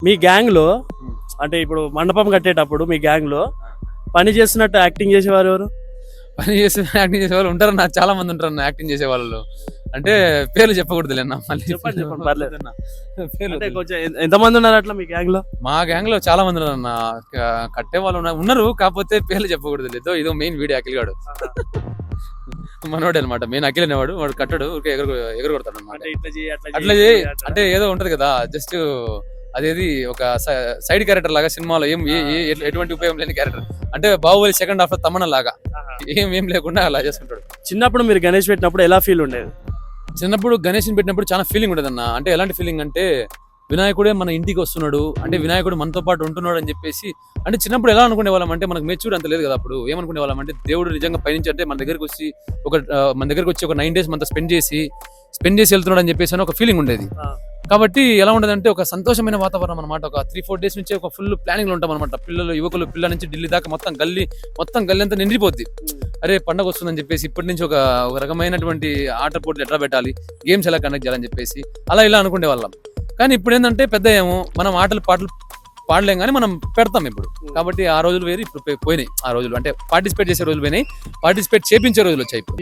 మీ gang లో అంటే ఇప్పుడు మండపం కట్టేటప్పుడు మీ గ్యాంగ్ లో పని చేస్తున్నట్టు యాక్టింగ్ చేసేవారు ఎవరు? పని చేసి యాక్టింగ్ చేసే వాళ్ళు ఉంటారు, నాకు చాలా మంది ఉంటారు యాక్టింగ్ చేసే వాళ్ళు. అంటే పేర్లు చెప్పకూడదు లేనా, మళ్ళీ చెప్పండి పర్లేదు. పేర్లు అంటే కొంచెం ఎంతమంది ఉన్నారు అట్లా మీ గ్యాంగ్ లో? మా గ్యాంగ్ లో చాలా మంది ఉన్నారు అన్న, కట్టే వాళ్ళు ఉన్నారు, కాకపోతే పేర్లు చెప్పకూడదు లేదు. ఇదో మెయిన్ వీడియో అఖిల్గాడు మనోడు అనమాట, మెయిన్ అఖిల్ అనేవాడు. వాడు కట్టడు, ఎగురు కొడతాడు అనమాట. అంటే ఇట్లా చేయి అట్లా చేయి అంటే ఏదో ఉంటది కదా, జస్ట్ అదేది ఒక సైడ్ క్యారెక్టర్ లాగా సినిమాలో ఎటువంటి ఉపయోగం లేని క్యారెక్టర్. అంటే బాహుబలి సెకండ్ హాఫ్ తమన లాగా ఏం లేకుండా అలా చేసుకుంటాడు. చిన్నప్పుడు మీరు గణేష్ పెట్టినప్పుడు ఎలా ఫీల్ ఉండేది? చిన్నప్పుడు గణేష్ని పెట్టినప్పుడు చాలా ఫీలింగ్ ఉండేది అన్న. అంటే ఎలాంటి ఫీలింగ్ అంటే వినాయకుడే మన ఇంటికి వస్తున్నాడు, అంటే వినాయకుడు మనతో పాటు ఉంటున్నాడు అని చెప్పేసి. అంటే చిన్నప్పుడు ఎలా అనుకునే వాళ్ళం అంటే, మనకు మెచ్యూర్ అంత లేదు కదా. అప్పుడు ఏమనుకునే వాళ్ళం అంటే, దేవుడు నిజంగా పైనుంచి అంటే మన దగ్గరకు వచ్చి ఒక 9 days మనతో స్పెండ్ చేసి వెళ్తున్నాడు అని చెప్పేసి ఒక ఫీలింగ్ ఉండేది. కాబట్టి ఎలా ఉండదంటే ఒక సంతోషమైన వాతావరణం అనమాట. ఒక 3-4 days నుంచి ఒక ఫుల్ ప్లానింగ్ లో ఉంటాం అనమాట. యువకులు పిల్లల నుంచి ఢిల్లీ దాకా మొత్తం గల్లీ అంతా నిండిపోద్ది. అరే పండగ వస్తుందని చెప్పేసి ఇప్పటి నుంచి ఒక రకమైనటువంటి ఆట పోటీలు ఎట్లా పెట్టాలి, గేమ్స్ ఎలా కండక్ట్ చేయాలని చెప్పేసి అలా ఇలా అనుకునే వాళ్ళం. కానీ ఇప్పుడు ఏంటంటే పెద్ద ఏమో మనం పాటలు పాడలేం కానీ మనం పెడతాం ఇప్పుడు. కాబట్టి ఆ రోజులు వేరు, ఇప్పుడు పోయినాయి. ఆ రోజులు అంటే పార్టిసిపేట్ చేసే రోజులు పోయినాయి, పార్టిసిపేట్ చేపించే రోజులు వచ్చాయి ఇప్పుడు.